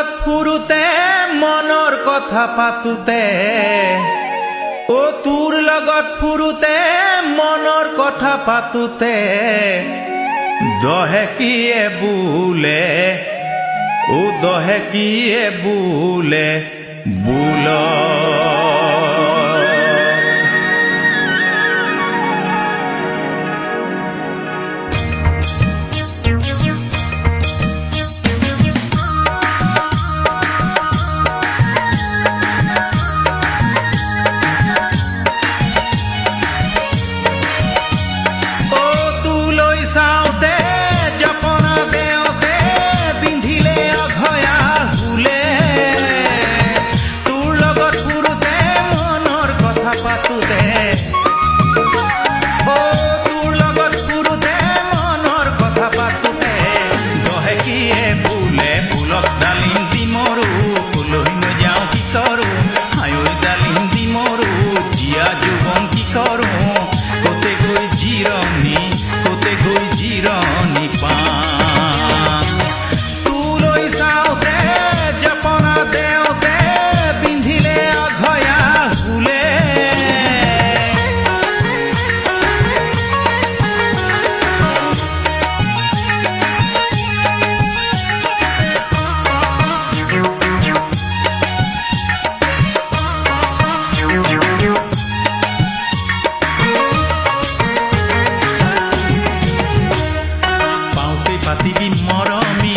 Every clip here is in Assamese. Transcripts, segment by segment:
লগত ফুৰোতে মনৰ কথা পাতোতে তোৰ লগত ফুৰোতে মনৰ কথা পাতোতে দহেকিয়ে বোলে দহেকিয়ে বোলে বোল পাতিবি মৰমী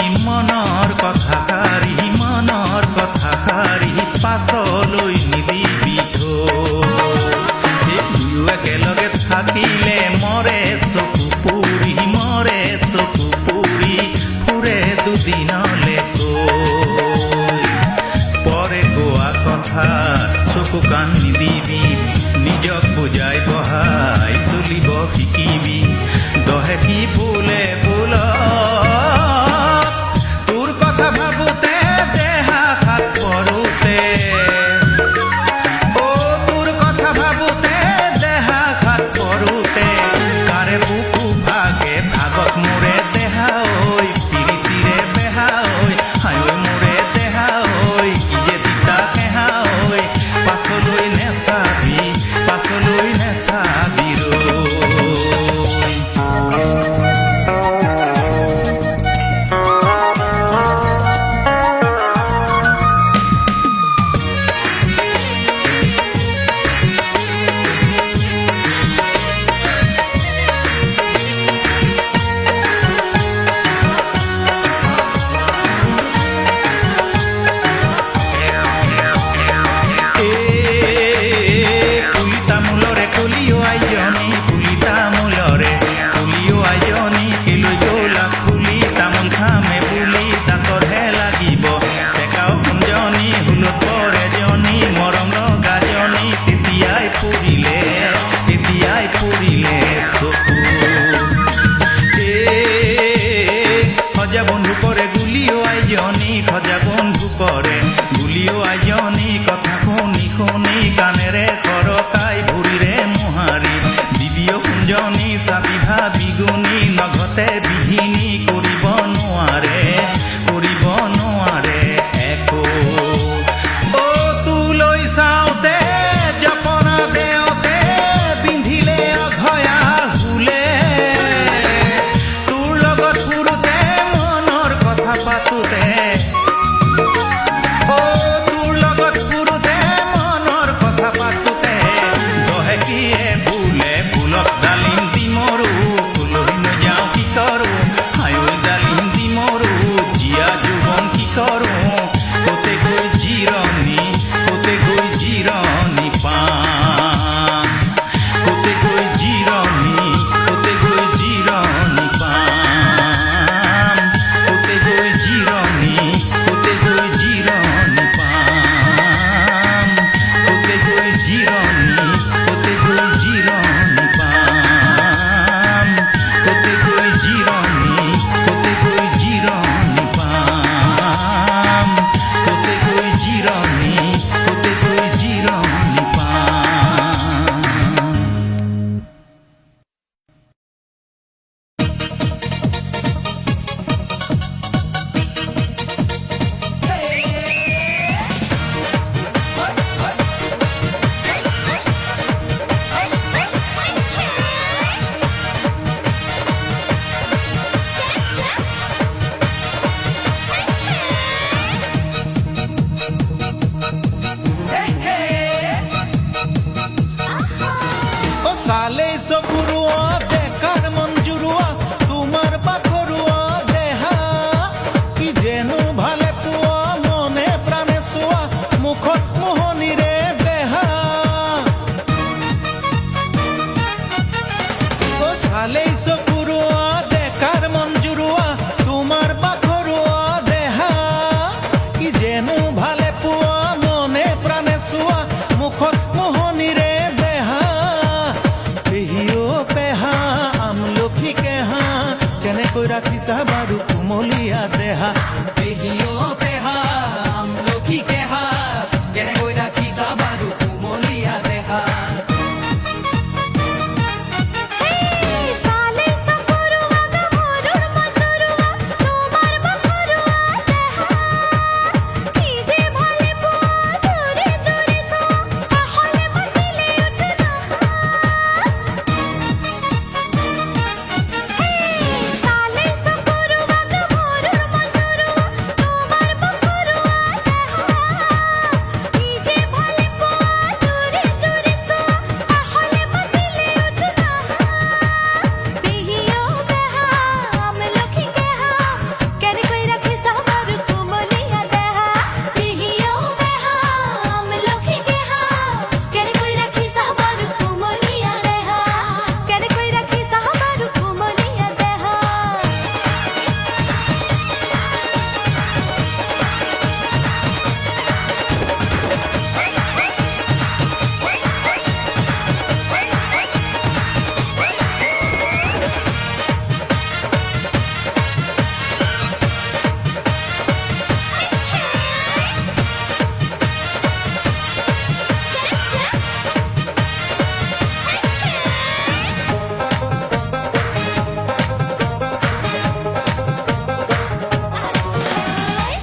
মনৰ কথা সাৰি পাছলৈ নিদিবি দুয়ো একেলগে থাকিলে মৰে চকু পুৰি ফুৰে দুদিনলে পৰে কোৱা কথা চকু কাণ নিদিবি নিজক বুজাই বহাই চলিব শিকিবি দহেকি বোলে বোল তোৰ কথা ভাবোতে দেহা হাত পৰোতে তোৰ কথা ভাবোতে দেহা হাত পৰোতে কাৰে বুকু ভাগে ভাগত মোৰে দেহা ঐ পিৰিতিৰে বেহা ঐ হায় মোৰে দেহা ঐ কি যে তিতা কেহা ঐ পাছলৈ নেচাবি খজা বন্ধু করে গুলিও আইজনী কথা শুনি কাণেৰে কৰকাই ভৰিৰে মোহাৰি দিবিও কুঞ্জনী চাবি ভাবি গুণি নঘতে বিঘিনি কৰিব নোৱাৰে একো তোলৈ চাওঁতে জপনা দেওঁতে পিন্ধিলে অঘয়া হুলে তোৰ লগত ফুৰোতে মনৰ কথা পাতোতে তোৰ লগত ফুৰোতে ৰাখিছা বাৰু কুমলীয়া দেহা পেহীও পেহা আমলখি কেহা কেনেকৈ ৰাখিছা বাৰু কুমলীয়া দেহা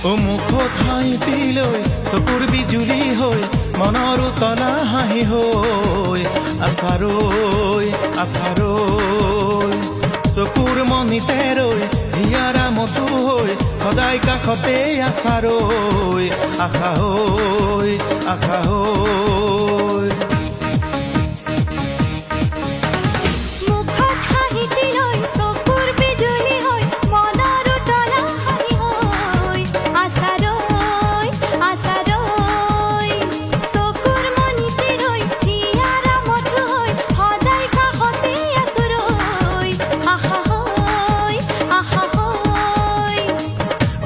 ও মুখত হাঁহি লৈ চকুৰ বিজুলি হৈ মনৰ উতলা হাঁহি হৈ আছাৰৈ আছাৰৈ চকুৰ মনিতে ৰৈ হিয়াৰা মতো হৈ সদায় কাষতে আছাৰৈ আশা হৈ আশা হৈ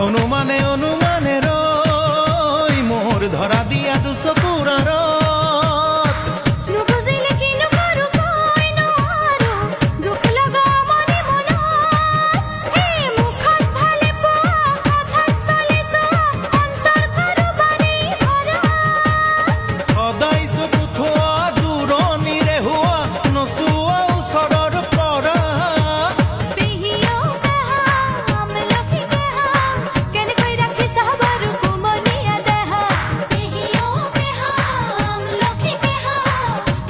অনুমানে অনুমানে ৰৈ মোৰ ধৰা দিয়া দুচকুৰ আঁৰত নুবুজিলে কিনো কৰো কৈ নোৱাৰো দুখ লগা মনে মনত এই মুখত ভালে পোৱা কথাত চলিছো অন্তৰ কাৰোবাৰেই ভৰা সদায় চকু থোৱা দূৰণিৰে হোৱা নচোৱা ওচৰৰ পৰা পেহীও পেহা আমলখি কেহা কেনেকৈ ৰাখিছা বাৰু কুমলীয়া দেহা পেহীও পেহা আমলখি কেহা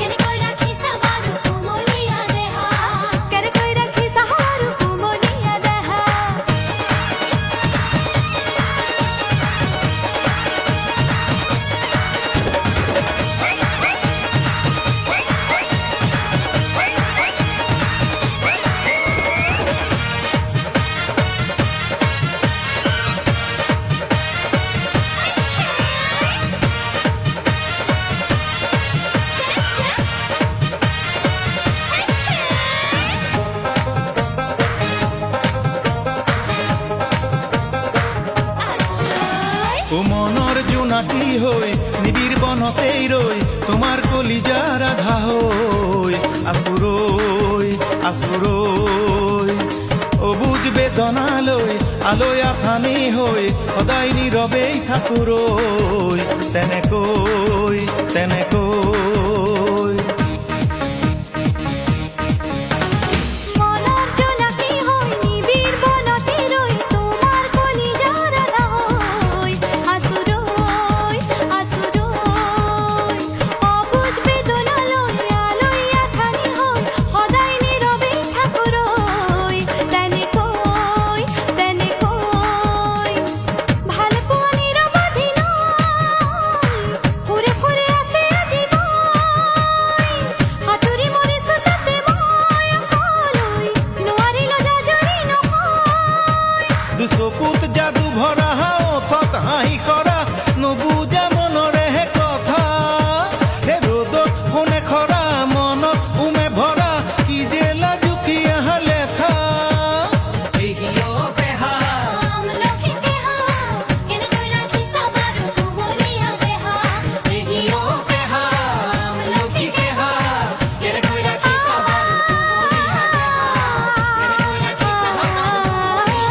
কেনেকৈ ৰাখিছা বাৰু কুমলীয়া দেহা কেনেকৈ ৰাখিছা বাৰু কুমলীয়া দেহা ও মনৰ জোনাকী হৈ নিবিড় বনতেই ৰৈ তোমাৰ কলিজাৰ আধা হৈ আছুৰৈ আছুৰৈ অবুজ বেদনালৈ আলৈ আথানি হৈ সদায় নীৰৱেই থাকোৰৈ তেনেকৈ তেনেকৈ মনৰ জোনাকী হৈ নিবিড় বনতে ৰৈ তোমাৰ কলিজাৰ আধা হৈ আছুৰৈ আছুৰৈ অবুজ বেদনালৈ আলৈ আথানি হৈ সদায় নীৰৱেই থাকোৰৈ তেনেকৈ তেনেকৈ ভাল পোৱা নিৰৱধি সুৰে সুৰে আছে আজি সাঁতুৰি মৰিছো তাতে মই অকলৈ নোৱাৰিলো জাজৰি নহয় দুচকুত যাদু ভৰা ওঠত হাঁহি কৰা নুবুজা মনৰে কথা হে ৰ'দত শুনে খৰা মনত উমে ভৰা কি যে লাজুকীয়া লেঠা পেহীও পেহা আমলখি কেহা কেনেকৈ ৰাখিছা বাৰু কুমলীয়া দেহা পেহীও পেহা আমলখি কেহা কেনেকৈ ৰাখিছা বাৰু কুমলীয়া দেহা কেনেকৈ ৰাখিছা বাৰু কুমলীয়া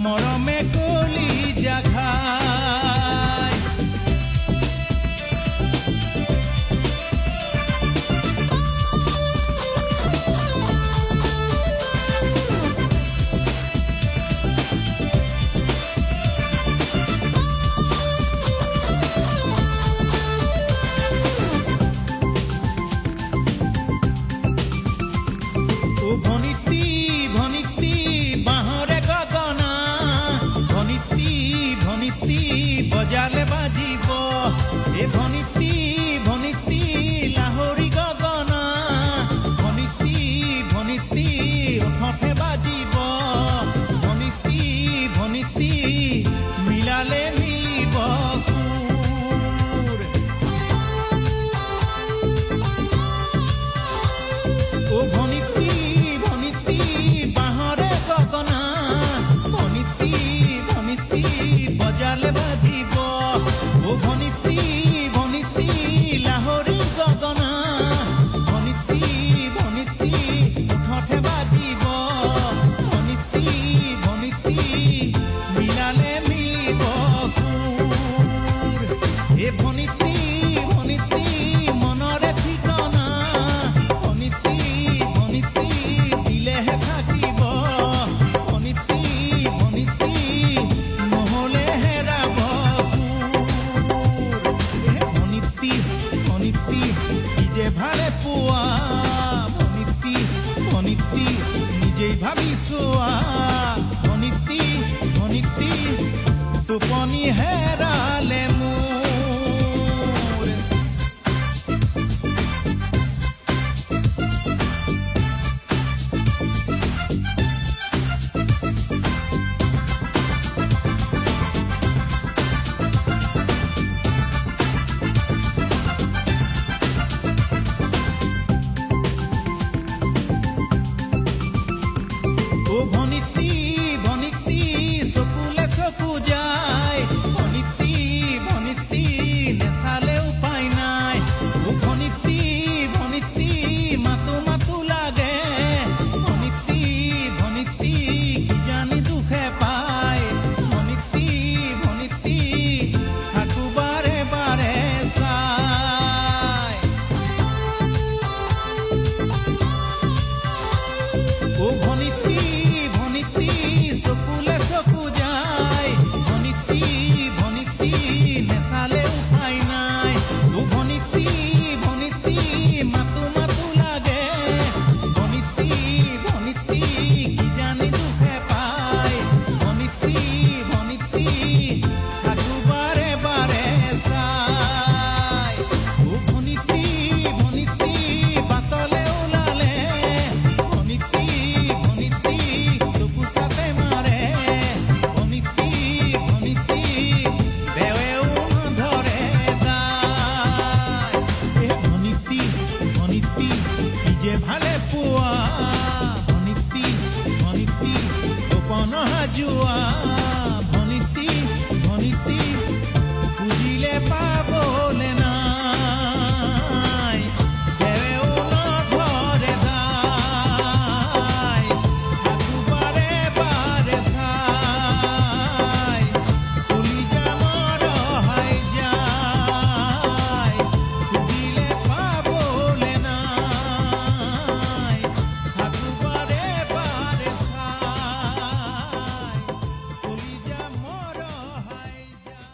মৰমে কলিজা খাই ও ভনিতী ভনিতী বাঁহৰে গগনা ভনিতী ভনিতী বজালে বাজিব এ ভনিতী ভনিতী লাহৰী গগনা ভনিতী ভনিতী ওঠে বাজিব ভনিতী ভনিতী মিলালে মিলিব সুৰ ও ভনিতী ভনিতী বাঁহৰে গগনা ভনিতী ভনিতী বজালে বাজিব ও ভনিতী ভনিতী লাহৰী গগনা ভনিতী ভনিতী ওঠে বাজিব ভনিতী ভনিতী মিলালে মিলিব সুৰ এ ভনিতী ভনিতী মনৰে ঠিকনা ভনিতী ভনিতী দিলেহে থাকিব ভনিতী ভনিতী নহ'লে হেৰাব সুৰ এ ভনিতী ভনিতী নিজে ভালে পোৱা ভনিতী ভনিতী নিজেই ভাবি চোৱা ভনিতী ভনিতী টোপনি হেৰালে মোৰ ও ভনিতী ভনিতী চকুলে চকু যায় ভনিতী ভনিতী নেচালে উপায় নাই ও ভনিতী ভনিতী মাতো মাতো লাগে ভনিতী ভনিতী কিজানি দুখে পায় ভনিতী ভনিতী থাকো বাৰে বাৰে চাই ও ভনিতী ভনিতী চকুলে চকু যায় ভনিতী ভনিতী নেচালে উপায় নাই ও ভনিতী ভনিতী মাতো মাতো লাগে ভনিতী ভনিতী কিজানি দুখে পায় ভনিতী ভনিতী থাকো বাৰে বাৰে চাই ও ভনিতী ভনিতী বাটলে ওলালে ভনিতী ভনিতী চকু চাতে মাৰে ভনিতী ভনিতী বেৱেও নধৰে দাই এ ভনিতী ভনিতী নিজে ভালে পোৱা ভনিতী ভনিতী টোপন হাজোৱা ভনিতী ভনিতী বুজিলে পাবলে নাই বেৱেও নধৰে দাই থাকো বাৰে বাৰে চাই কলিজা মৰহাই যায় বুজিলে পাবলে নাই থাকো বাৰে বাৰে চাই কলিজা মৰহাই যায়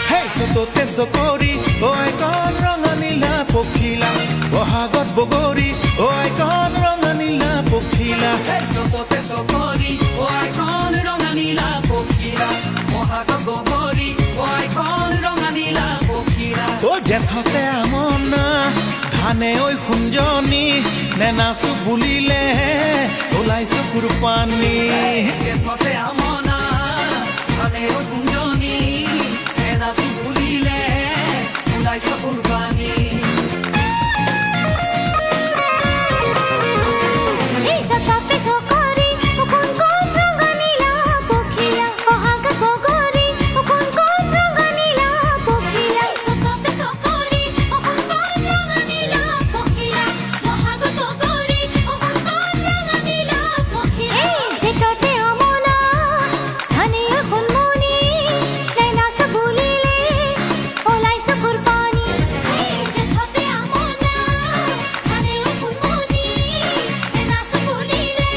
Hey, sotote sokori, o aikon ronganila pokhila, bohagot bogori, o aikon ronganila pokhila. চততে চকৰি ও আইকন ৰঙা নীলা পক্ষীৰা মহাগত গগৰি ও আইকন ৰঙা নীলা পক্ষীৰা ও জেঠতে আমনা ধানে ঐ খুঞ্জনি নেনাচো বুলিলে ও ওলাই চকুৰ পানী জেঠতে আমনা ধানে কুঞ্জনি এনাচু বুলিলে ওলাই চকুৰ পানী এই সকাপে সকরি কোন কোন রঙানীলা পখিলা বহাগ গগরি কোন কোন রঙানীলা পখিলা সকাপে সকরি কোন কোন রঙানীলা পখিলা বহাগ গগরি কোন কোন রঙানীলা পখিলা এই জেঠতে আমনা ধানে কুঞ্জনি এনাচু বুলিলে ওলাই চকুৰ পানী এই জেঠতে আমনা ধানে কুঞ্জনি এনাচু বুলিলে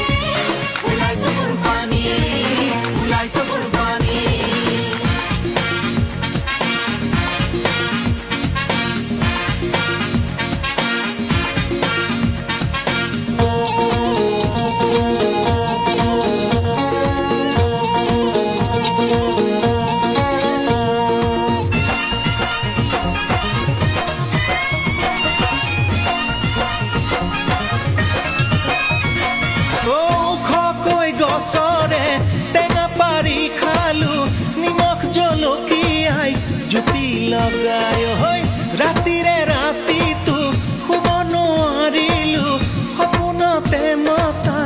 ওলাই চকুৰ পানী ওলাই চকুৰ পানী ওখকৈ গছৰে টেঙা পাৰি খালো নিমখ জলকীয়াই জুতি লগাই হৈ ৰাতিৰে ৰাতিটো শুব নোৱাৰিলো সপোনতে মতা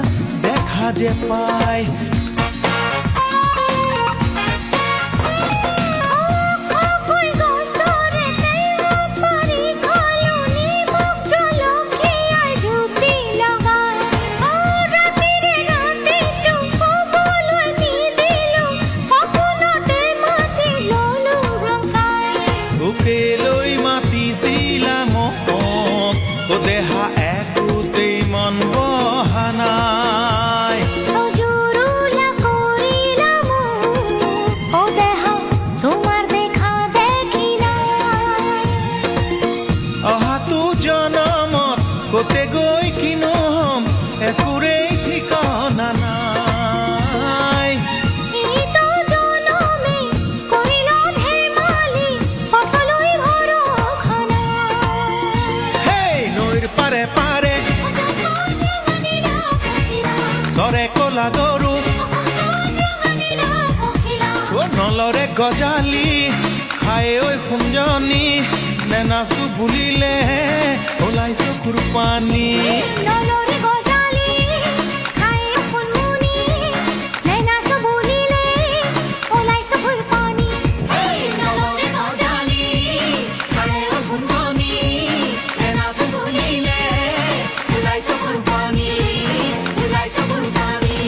দেখা যে পায় খকৈ গছৰে টেঙা পাৰি খালো নিমখ জলকীয়াই জুতি লগাই ৰাতিৰে ৰাতিটো শুবলৈ নিদিলো সপোনতে মাতি ললো ৰং চাই উকেলৈ মাতিছিলা মোক ও দেহা একোতেই মন বহা নাই জুৰুলা কৰিলা মোক ও দেহা তোমাৰ দেখা দেখি নাই অহাটো জনমত কতে গৈ কিনো হম একোৰেই ঠিকনা নাই ইটো জনমে কৰিল ধেমালি ফচলৈ ভৰসা নাই হেই নৈৰ পাৰে পাৰে চৰে কলা গৰু ও নলৰে গজালি খাই ঐ সুঞ্জনি নেনাচো বুলিলে ওলাই চকুৰ পানী নলৰে গজালি খাই ফুলমুনি নেনাচো বুলিলে ওলাই চকুৰ পানী নলৰে গজালি খাই কুঞ্জনি এনাচু বুলিলে ওলাই চকুৰ পানী ওলাই চকুৰ পানী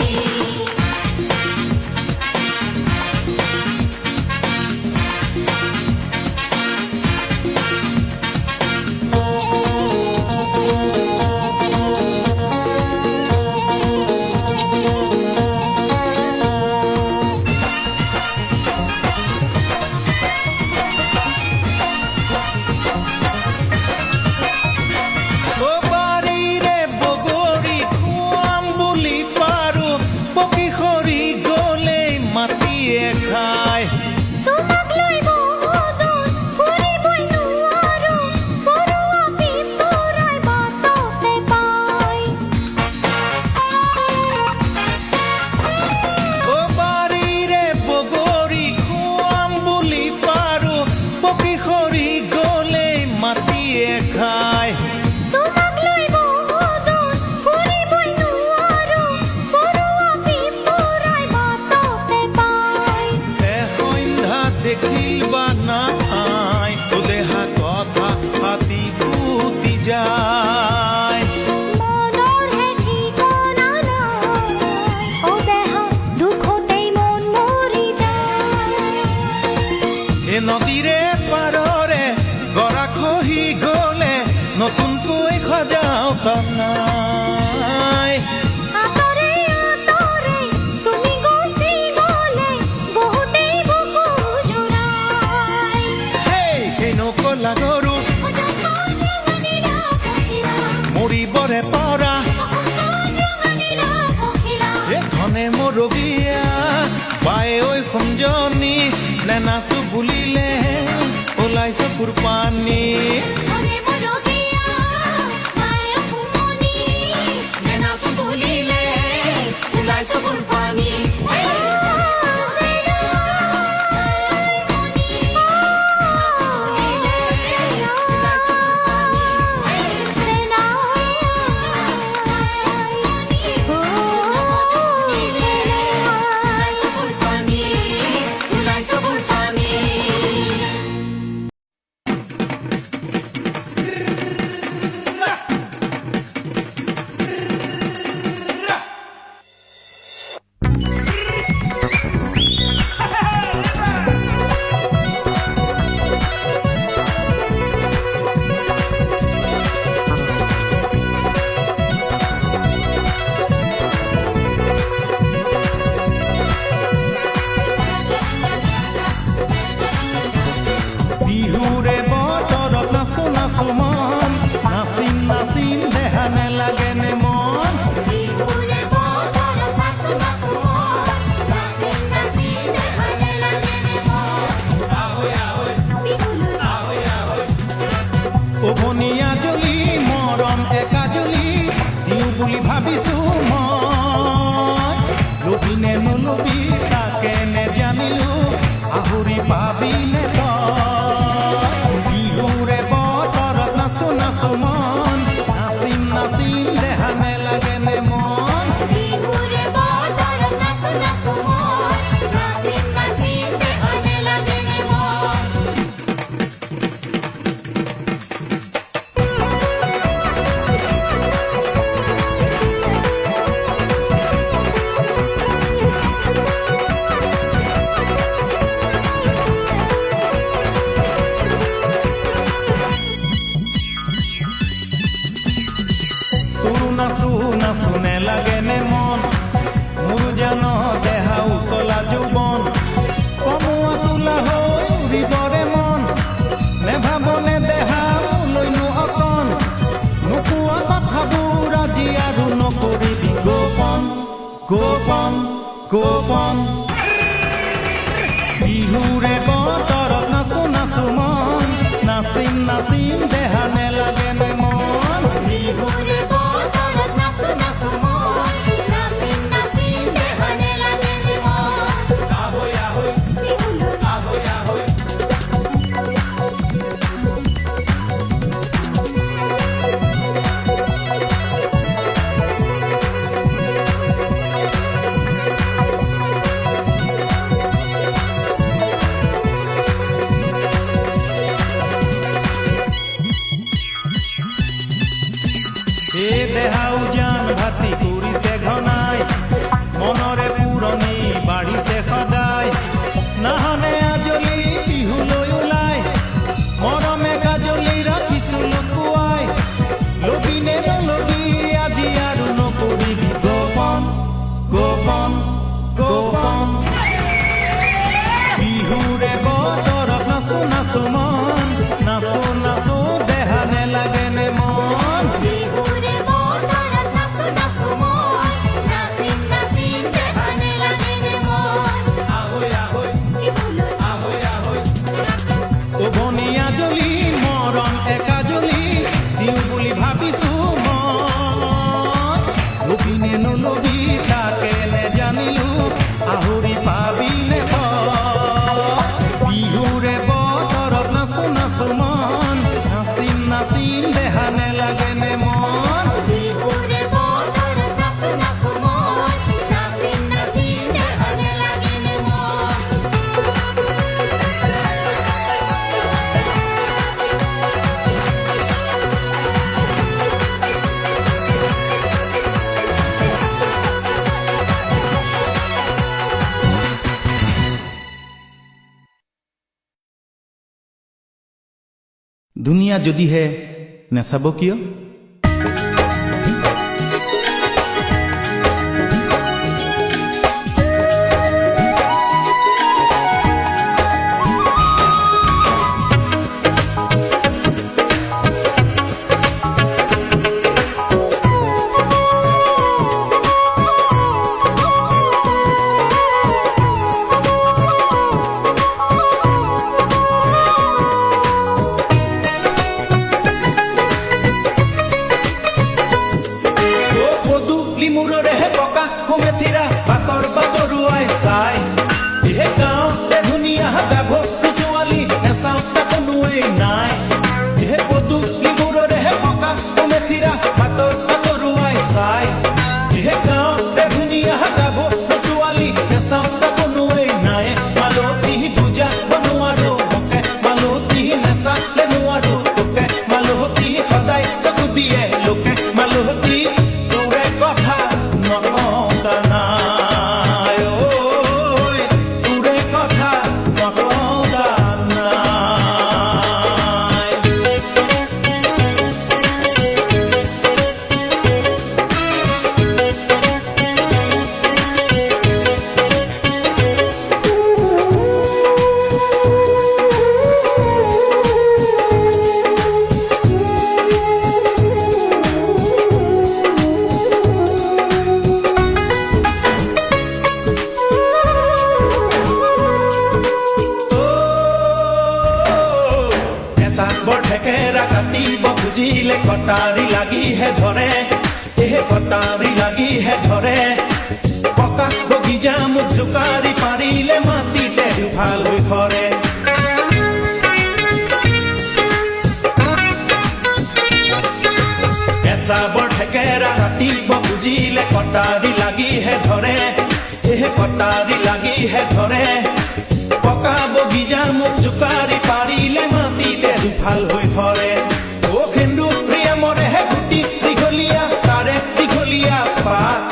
ও বাৰীৰে বগৰী খুৱাম বুলি পাৰো পকি সৰি গলেই মাটিয়ে খায় তোমাক লৈ বহুদূৰ ফুৰিবই নোৱাৰো পৰুৱা পিপৰাই বাটতে পায় ও বাৰীৰে বগৰী খুৱাম বুলি পাৰো পকি সৰি গলেই মাটিয়ে খায় তোমাক লৈ বহুদূৰ ফুৰিবই নোৱাৰো পৰুৱা পিপৰাই বাটতে পায় সন্ধ্যা দেখিল বা নাই ও দেহা কথা পাতি পুতি যায় মনৰ হে ঠিকনা নাই ও দেহা দুখতেই মন মৰি যায় এ নদীৰে পাৰৰে গৰা খহি গলে নতুনকৈ সজাও নাই আতৰে আতৰে তুমি গুচি গলে বহুতেই বুকু জুৰাই হেই কেনো কলা গৰু মৰিবৰে পৰা এ ধনে মৰগীয়া পায় ঐ সুঞ্জনি নেনাচো বুলিলে ওলাই চকুৰ পানী ধনে মৰগীয়া মায়ে ফুলমণি নেনাচো বুলিলে ভাবিছো মই লবি নে নলবি তাকে নেজানিলো আহুৰি পাবি নে তই বিহুৰে বতৰত নাচো নাচো মন নাচিম নাচিম দেহা নেলাগে নে মন বিহুৰে বতৰত নাচো নাচো মই নাচিম নাচিম দেহা নেলাগে নে মন তোৰ নাচো নাচো নেলাগে নে মন মোৰ জান দেহা উতলা যৌৱন কমোৱা তোলা হৈ উৰিবৰে মন নেভাবনে দেহা মোলৈনো অকণ নোকোৱা কথাবোৰ আজি আৰু নকৰিবি গোপন গোপন গোপন বিহুৰে বতৰত নাচো নাচো মন নাচিম নাচিম দেহা নেলাগে নে মন বিহুৰে বতৰত নাচো নাচো মই নাচিম নাচিম দেহা নেলাগে নে মন আহৈ আহৈ বিহুলৈ আহৈ আহৈ এই দেহা উজান ভাতি কৰিছে ঘনাই মনৰে পুৰণি বাঢ়িছে সদায় নাহনে আজলি বিহুলৈ ওলাই মৰমে কাজলি ৰাখিছো লুকুৱাই লবি নে নলবি আজি আৰু নকৰিবি গোপন গোপন গোপন বিহুৰে বতৰত নাচো নাচো মন নাচো নাচো দেহা নেলাগে নে মন বিহুৰে বতৰত নাচো নাচো মই নাচিম নাচিম দেহা নেলাগে নে মন আহৈ আহৈ বিহুলৈ আহৈ আহৈ উভনীয়া জলি মৰণ একাজলি দিওঁ বুলি ভাবিছো মই লবি নে নলবি তাকে নেজানিলো আহুৰি পাবি নে তই বিহুৰে বতৰত নাচো নাচো মন নাচিম নাচিম দেহা নেলাগে নে মন বিহুৰে বতৰত নাচো নাচো মই নাচিম নাচিম দেহা নেলাগে নে মন দুনিয়া যদিহে নেচাব কিয় পদূলি মূৰৰেহে পকা সুমেথিৰা বাটৰ বাগৰুৱাই চাই এহে গাঁৱতে ধুনীয়া গাভৰু ছোৱালী নেচাওঁতে কোনোৱেই নাই এহে পদূলি মূৰৰেহে পকা সুমেথিৰা বাটৰ বাগৰুৱাই চাই এহে গাঁৱতে ধুনীয়া গাভৰু ছোৱালী নেচাওঁতে কোনোৱেই নাই মালতী বুজাব নোৱাৰো মোকে মালতী নেচালে নোৱাৰো তোকে মালতী সদায় চকু দিয়ে লোকে মালতী তোৰে কথা নকওঁতা নাই ঐ তোৰে কথা নকওঁতা নাই বৰ ঠেকেৰা কাটিব খুজিলে কটাৰী লাগিহে ধৰে এহে কটাৰী লাগিহে ধৰে পকা বগিজা মোক জোকাৰি পাৰিলে মাটিতে দুফাল হৈ খৰে কেঁচা বৰ ঠেকেৰা ৰাতিব বুজিলে কটাৰী লাগিহে ধৰে এহে কটাৰী লাগিহে ধৰে পকা বগিজা মোক জোকাৰি পাৰিলে মাটিতে দুফাল হৈ খৰে অ খেন্দু প্ৰিয়া মৰেহে গুটি দীঘলীয়া তাৰে দীঘলীয়া পাত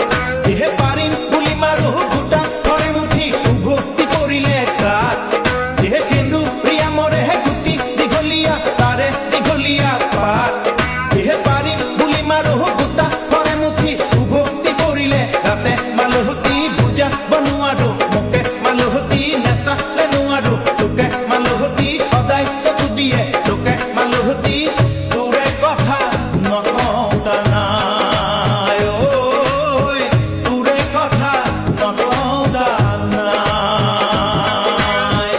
এহে পাৰিম বুলি মাৰো গোটা ধৰে মুঠি উভতি পৰিলে কাত এহে খেন্দু প্ৰিয়া মৰেহে গুটি দীঘলীয়া তাৰে দীঘলীয়া পাত এহে পাৰিম বুলি মাৰো গোটা ধৰে মুঠি উভতি পৰিলে তাতে মালহতি বুজাব নোৱাৰো মোকে মালহতি নেচালে নোৱাৰো তোকে মালহতি সদায় চকু দিয়ে তোকে মালহতি তোৰে কথা নকওঁতা নাই ঐ তোৰে কথা নকওঁতা নাই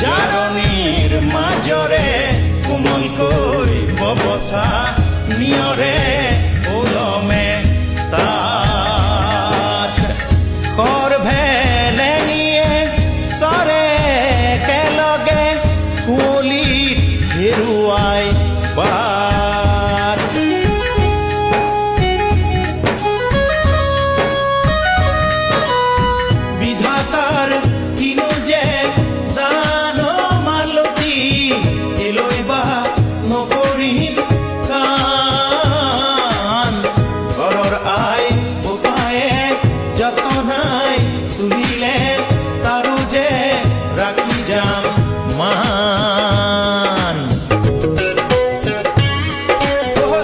জাৰণিৰ মাজৰে কোমলকৈ ববচা নিয়ৰে ওলমে তাত খৰ ভেলেঙিয়ে চৰে একেলগে কুঁৱলীত হেৰুৱাই বাট বিধাতাৰ কিনো যে দান মালতী এলৈ বা নকৰিম কাণ ঘৰৰ আই বোপায়ে যতনাই তুলিলে তাৰো যে ৰাখি যাম মান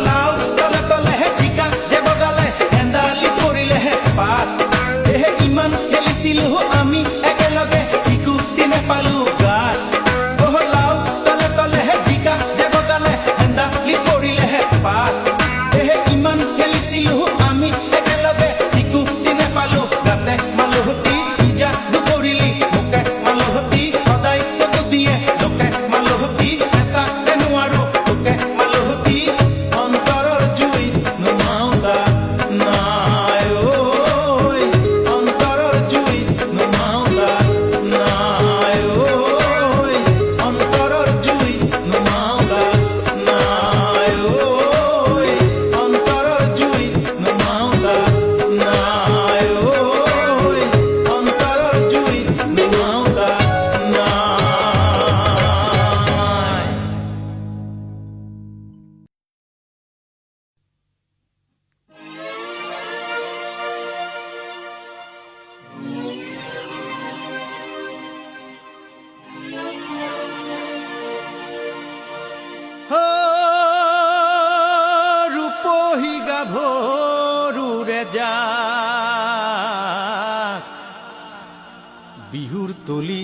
লাও তলে তলেহে জিকা যে বগালে হেন্দালি পৰিলেহে পাত এহে ইমান খেলিছিলো আমি একেলগে চিকুটি নেপালো গাত লাও তলে তলেহে জিকা যে বগালে হেন্দালি পৰিলেহে পাত এহে ইমান খেলিছিলো আমি একেলগে চিকুটি নেপালো গাতে মালহতি ইজা দুপৰিলি মোকে মালহতি সদায় চকু দিয়ে লোকে মালহতি নেচালে নোৱাৰো তোকে মালহতি অন্তৰৰ জুই নুমাওঁতা নাই ঐ অন্তৰৰ জুই নুমাওঁতা নাই ঐ অন্তৰৰ জুই নুমাওঁতা নাই ঐ অন্তৰৰ জুই নুমাওঁতা নাই ঐ অন্তৰৰ জুই নুমাওঁতা নাই ৰূপহী গাভৰুৰে যাক বিহুৰ তলি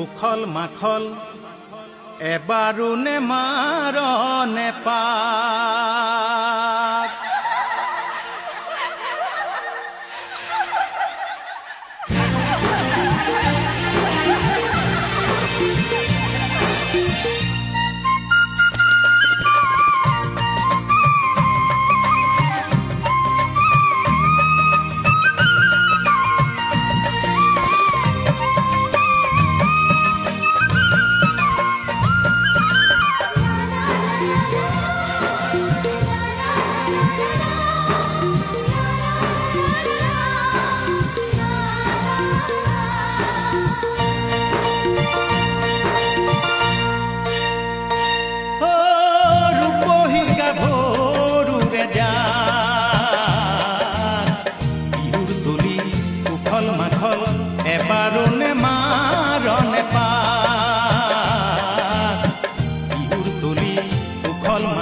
উখল মাখল এবাৰো নেমাৰ নেপাত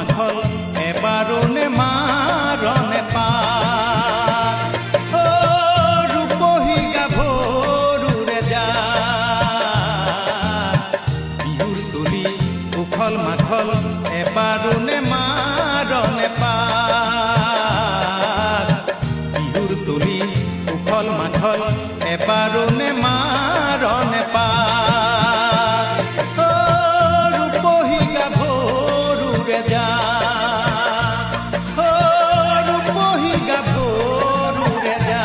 মাখল এবাৰো নে মাৰণে পা উখল মাখল এবাৰো নেমাৰণে পাক বিহুৰ তলি উখল মাখল এবাৰো নেমাৰণে পাক অ ৰূপহী গাভৰুৰে যা অ ৰূপহী গাভৰুৰে যা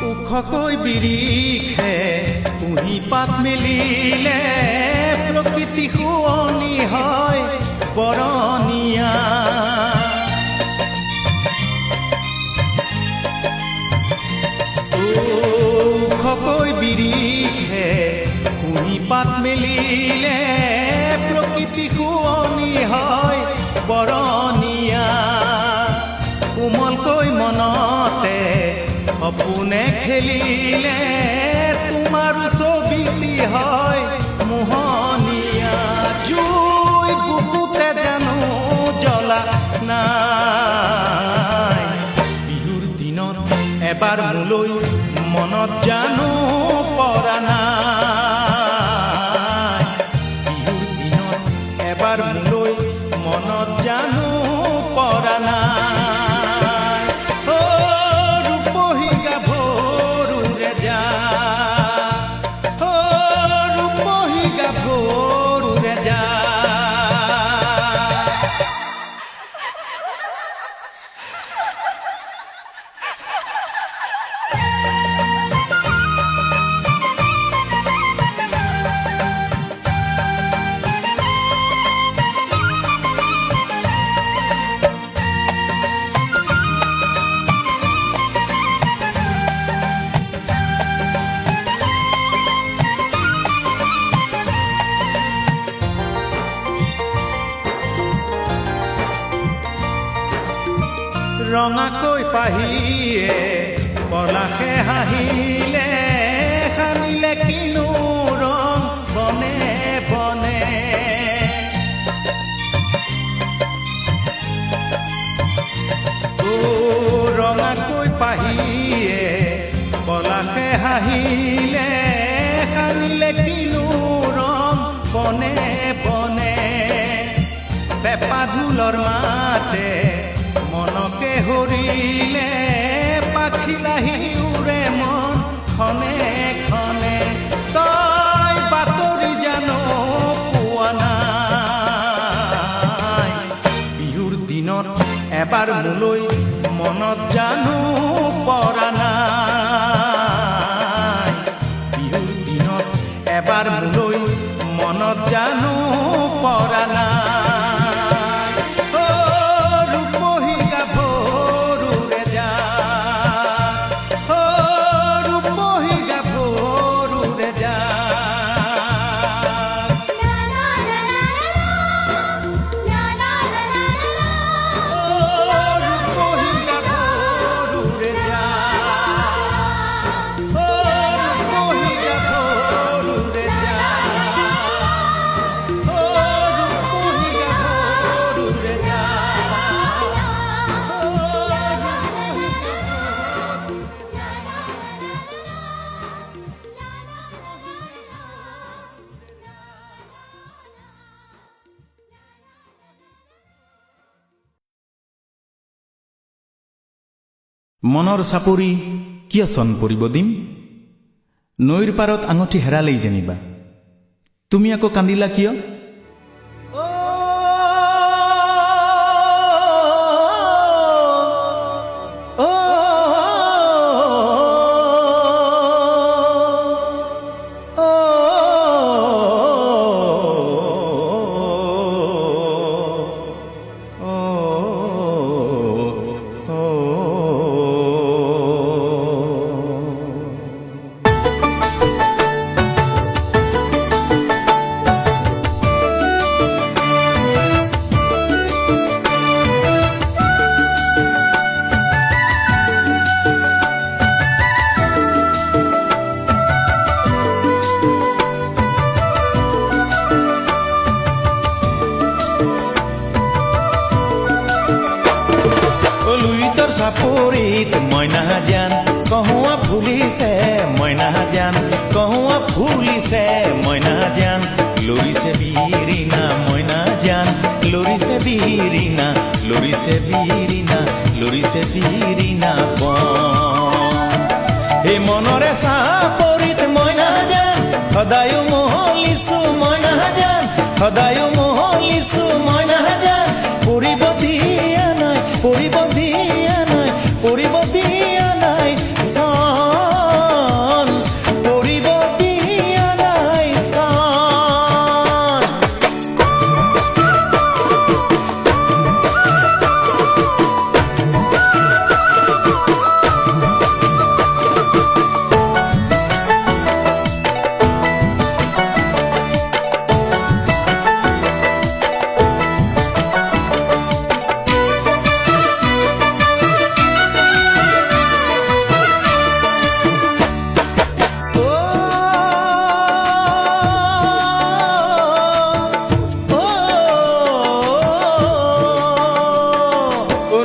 ওখকৈ বিৰিখে কুঁহি পাত মেলিলে প্ৰকৃতি শুৱনি হয় বৰণীয়া ওখকৈ বিৰিখে কুঁহি পাত মেলিলে প্ৰকৃতি শুৱনি হয় বৰণীয়া কোমলকৈ মনতে সপোনে খেলিলে তোমাৰো ছবিটি হয় মোহনীয়া জুই বুকুতে জানো জ্বলা নাই বিহুৰ দিনত এবাৰ মোলৈ মনত জানো পৰা নাই বিহুৰ দিনত এবাৰ মোলৈ মনত জানো পৰা নাই ৰঙাকৈ পাহিয়ে পলাশে হাঁহিলে সানিলে কিনো ৰং বনে বনে ৰঙাকৈ পাহিয়ে পলাশে হাঁহিলে সানিলে কিনো ৰং বনে বনে পেঁপা ঢোলৰ মাতে মনকে হৰিলে পাখি লাহি উৰে মন খনে খনে তই বাতৰি জানো পোৱা নাই বিহুৰ দিনত এবাৰ মোলৈ মনত জানো পৰা নাই বিহুৰ দিনত এবাৰ মোলৈ মনত জানো পৰা নাই মনৰ চাপৰি কিয় চন পৰিব দিম নৈৰ পাৰত আঙঠি হেৰালেই যেনিবা তুমি আকৌ কান্দিলা কিয় চাপৰিত মইনা জান কহুৱা ফুলিছে মইনা জান কহুৱা ফুলিছে মইনা জান লৰিছে বিৰিণা মইনা জান লৰিছে বিৰিণা লৰিছে বিৰিণা লৰিছে বিৰিণা এই মনৰে চাপৰিত মইনা জান সদায় মহলিছো মইনা জান সদায় মহলিছো মইনা জান পৰিব দিয়া নাই পৰিব দিয়া নাই পৰিব দিয়া নাই চন পৰিব দিয়া নাই চন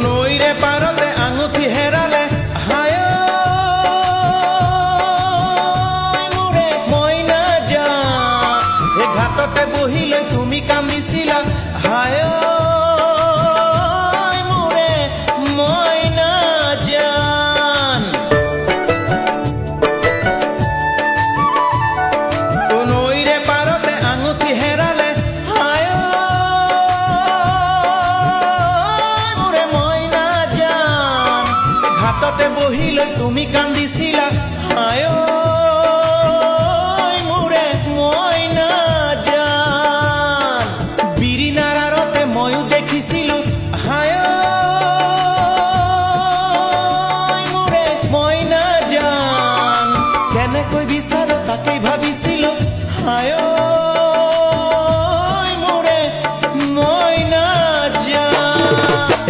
নৈৰে পাৰতে আঙুঠি হেৰালে হায় মোৰে মইনা জান এই ঘাটতে বহি লৈ তুমি কান্দিছিলা হায় মোৰে মইনা জান নৈৰে পাৰতে আঙুঠি হেৰালে হায় মোৰে মইনা জান ঘাটতে বহি লৈ তুমি কান্দিছিলা হায় মোৰে মইনা জান বিৰিণাৰ আৰতে ময়ো দেখিছিলো হায় মোৰে মইনা জান কেনেকৈ বিচাৰ তাকেই ভাবিছিলো হায় মোৰে মইনা জান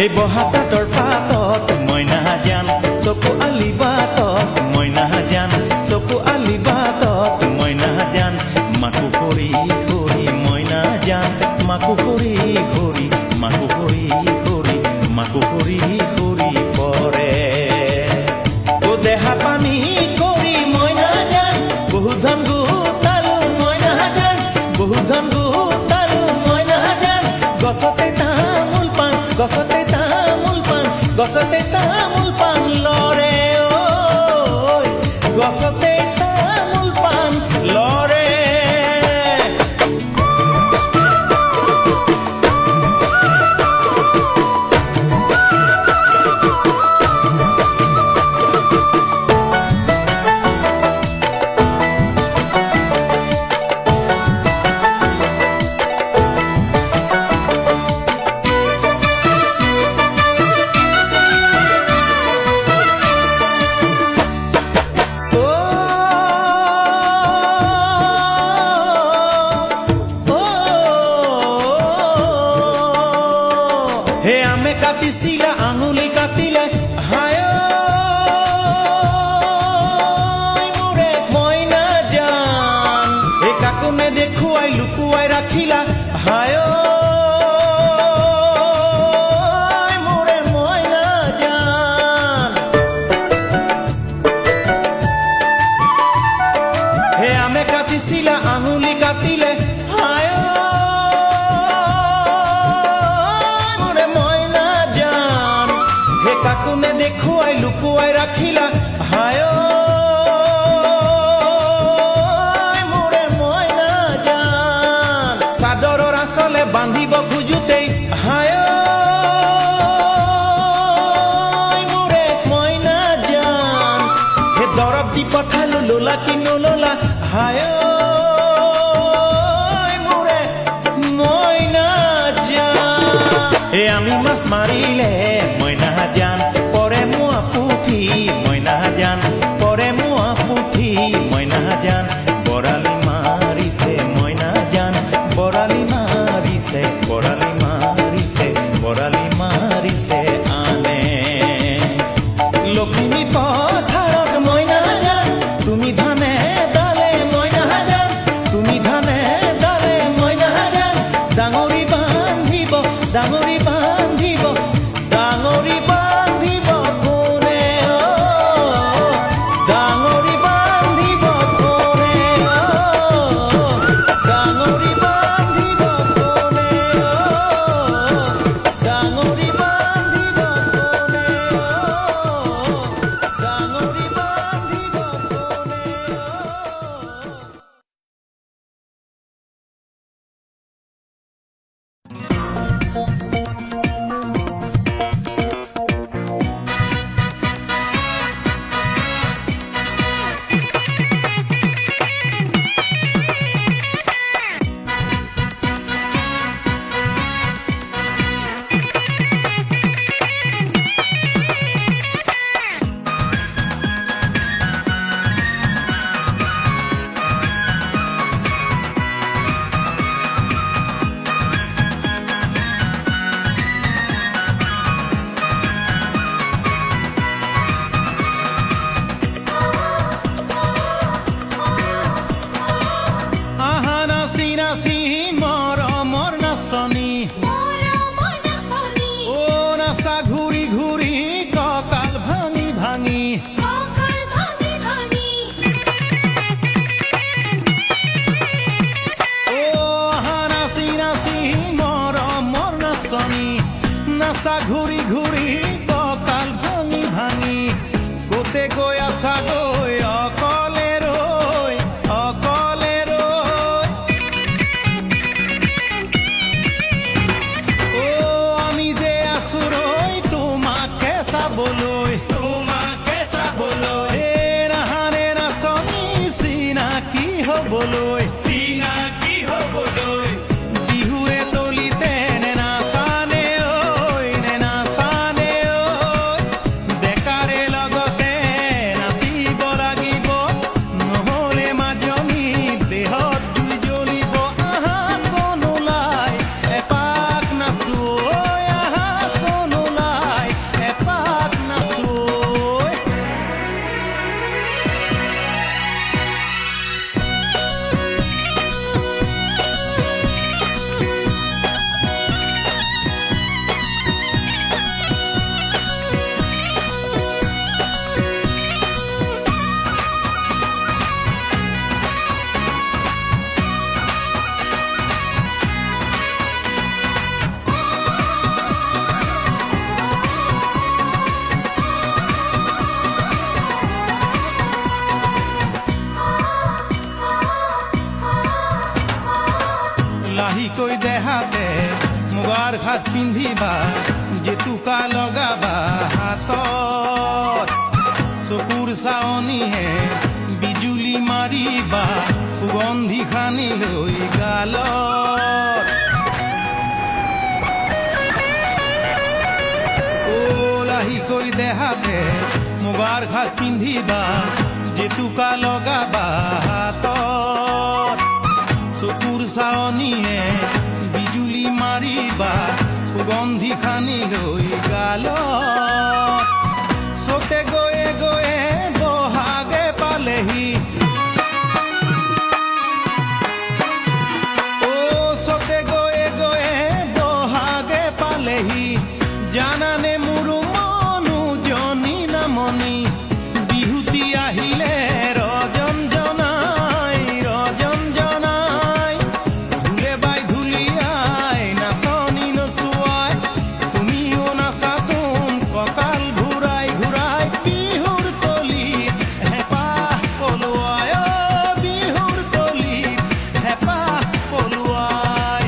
এই বহাতাতৰ পাতত মইনা জান চকু আলি বাটত মইনা জান চকু আলি বাটত মইনা জান মাকো কৰি কৰি মইনা জান মাকো কৰি কৰি মাকো কৰি কৰি মাকো কৰি কৰি পৰে ও দেহা পানী কৰি মইনা জান বহু ধন গোটালো মইনা জান বহু ধন গোটালো মইনা জান গছতে তামোল পাণ গছতে তামোল পাণ গছতে তামোল পাণ লৰে ঐ গছতে তামোল পাণ লৰে হে আমে কাটিছিলা আঙুলি কাটিলে হায় মোৰে মইনা জান এই কাকোনে দেখুৱাই লুকুৱাই ৰাখিলা হায় মোৰে মইনা জান হে আমে কাটিছিলা আঙুলি কাটিলে হায় মোৰে মইনা জান হে কাকোনে দেখুৱাই লুকুৱাই ৰাখিলা হায় মোৰে মইনা জান চাদৰৰ আঁচলে বান্ধিব খোজোতেই হায় মোৰে মইনা জান হে দৰৱ দি পঠালো লোলা কি নললা হায় মোৰে মইনা জান হে আমি মাছ মাৰিলে মইনা জান পৰে মোৱা পুঠি মইনা জান পৰে মোৱা পুঠি মইনা জান বৰালি মাৰিছে মইনা জান বৰালি মাৰিছে বৰালি মাৰিছে বৰালি মাৰিছে আনে লখিমী পথাৰত মইনা জান তুমি ধানে দালে মইনা জান তুমি ধানে দালে মইনা জান ডাঙৰি বান্ধিব ডাঙৰি বান্ধিব ডাঙৰি বান্ধিব কোনে আছা ঘূৰি ঘূৰি কঁকাল ভাঙি ভাঙি গোটে গৈ আছা গৈ অকলে ৰৈ অকলে ৰৈ আমি যে আছো ৰৈ তোমাকে চাবলৈ নাহানে নাচনি চিনাকি হবলৈ বিহুৰে তলিতে নে নাচানে ঐ ডেকাৰে লগতে নাচিব লাগিব নহ'লে মাজনী দেহত জুই জ্বলিব আহা চোন ওলাই এপাক নাচো ঐ আহা চোন ওলাই এপাক নাচো ঐ। লাহিকৈ দেহাতে মুগাৰ সাজ পিন্ধিবা জেতুকা লগাবা হাতত চকুৰ চাৱনিহে বিজুলী মাৰিবা সুগন্ধি সানি লৈ গালত লাহিকৈ দেহাতে মুগাৰ সাজ পিন্ধিবা জেতুকা লগাবা হাতত চকুৰ চাৱনিয়ে বিজুলী মাৰিবা সুগন্ধি সানি লৈ গালত চতে গৈয়ে গৈয়ে বহাগে পালেহি চতে গৈয়ে গৈয়ে বহাগে পালেহি জানানে মোৰ মনোজনী নামনি বিহুতি আহিলে ৰজন জনাই ঢোলে বাই ঢুলিয়াই নাচনি নচুৱাই তুমিও নাচাচোন কঁকাল ঘূৰাই ঘূৰাই বিহুৰ তলিত হেঁপাহ পলোৱাই বিহুৰ তলিত হেঁপাহ পলোৱাই।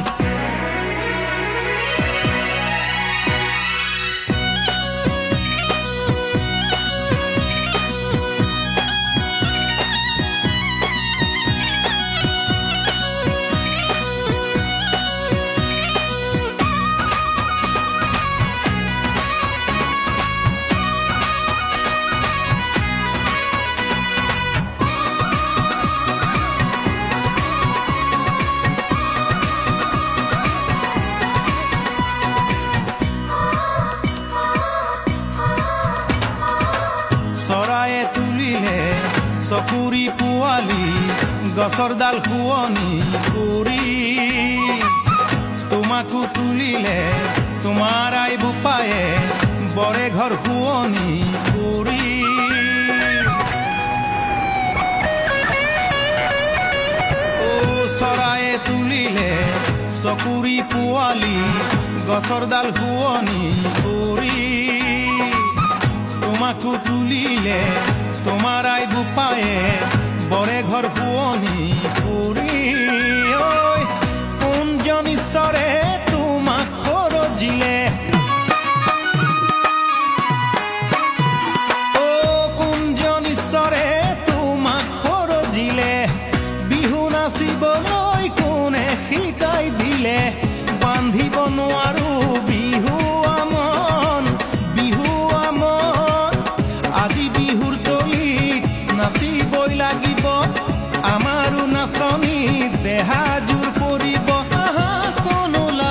চৰায়ে তুলিলে চকুৰি পোৱালি গছৰ ডাল শুৱনি কৰি তোমাকো তুলিলে তোমাৰ আই বোপায়ে বৰে ঘৰ শুৱনি কৰি চৰায়ে তুলিলে চকুৰি পোৱালি গছৰ ডাল শুৱনি কৰি তোমাকো তুলিলে তোমাৰ আই বোপায়ে বৰে ঘৰ শুৱনি কৰি কোনজন ঈশ্বৰে তোমাক সৰজিলে কোনজন ঈশ্বৰে তোমাক সৰজিলে বিহু নাচিবলৈ কোনে শিকাই দিলে বান্ধিব নোৱাৰো বিহু আমন আজি বিহুৰ তলিত নাচিবই লাগিব আমাৰো নাচনী দেহা জোৰ পৰিব আহা চোন ওলাই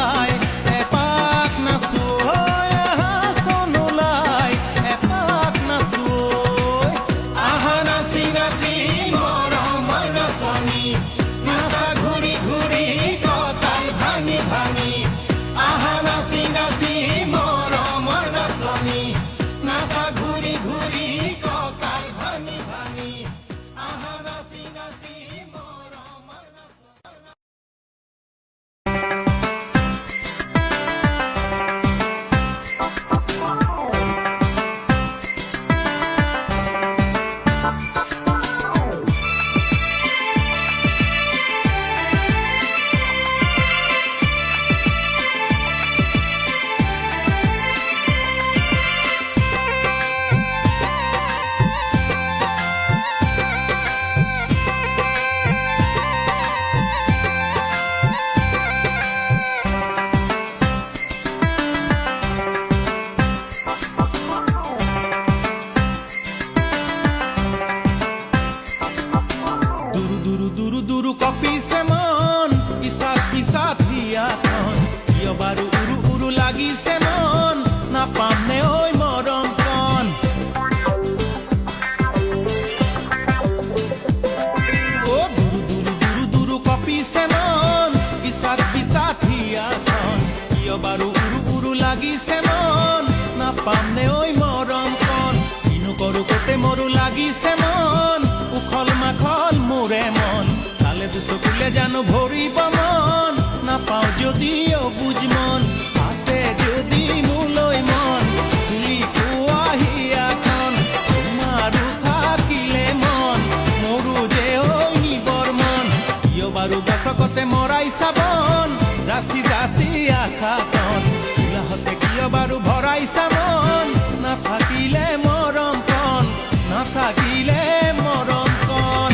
জানো ভরিব মন নাপাওঁ যদিও বুজ মন আছে যদি মোলৈ মন তুলি কোৱাহিয়াখন তোমাৰো থাকিলে মন মোৰো যে ঐ নিবৰ মন কিয় বাৰু দশকতে মৰাই চাবন যাচি যাচি আশাখন উলাহতে কিয় বাৰু ভৰাই চাবন নাথাকিলে মৰম কণ নাথাকিলে মৰম কণ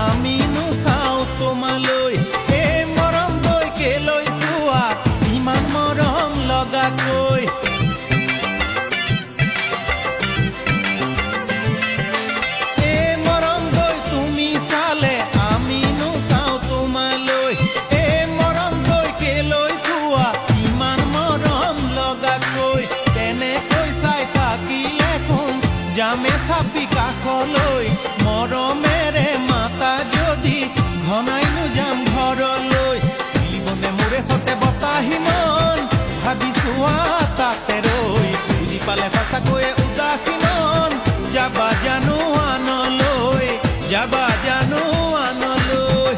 আমি নুচাওঁ তোমালৈ এই মৰম দৈ কেলৈ চোৱা ইমান মৰম লগাকৈ এই মৰম দৈ তুমি চালে আমি নুচাওঁ তোমালৈ এই মৰম দৈ কেলৈ চোৱা ইমান মৰম লগাকৈ তেনেকৈ চাই থাকিলে কোন যামে চাপি কাষলৈ মৰমেৰে মাতা যদি ঘনাইনো যাম ঘৰলৈ মিলিবনে মোৰে সতে বতাহি মন ভাবি চোৱা তাতে ৰৈ বুজি পালে সঁচাকৈয়ে উদাসী মন যাবা জানো আনলৈ যাবা জানো আনলৈ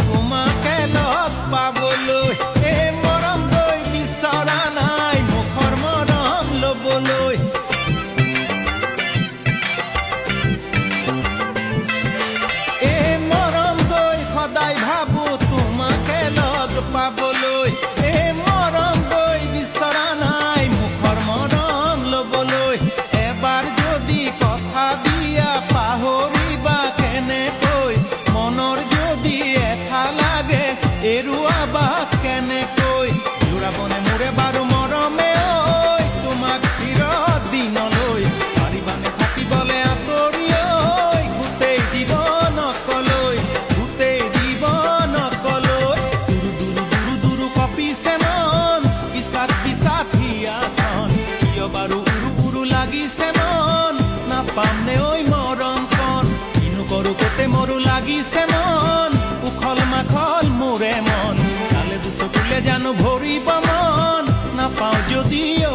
তোমাকে লগ পাবলৈ এই মৰম দৈ বিচৰা নাই মুখৰ মৰম ল'বলৈ এই মৰম দৈ সদায় ভাবো তোমাকে লগ পাবলৈ এই মৰম দৈ বিচৰা নাই মুখৰ মৰম ল'বলৈ এবাৰ যদি কথা দিয়া পাহৰিবা কেনেকৈ মনৰ যদি এঠা লাগে এৰুৱাবা কেনেকৈ জোৰাবনে মোৰে বাৰু মৰমে ঐ তোমাক চিৰদিনলৈ পাৰিবানে থাকিবলে আঁতৰি ঐ গোটেই জীৱনকলৈ দুৰু দুৰু কঁপিছে মন পিছাত পিছাত হিয়াখন কিয় বাৰু উৰু লাগিছে মন নাপামনে ঐ মৰম কণ কিনো কৰো কতে মোৰো লাগিছে মন উখল মাখল মোৰে মন চালে দুচকুলে জানো ভৰিব মন নাপাওঁ যদিও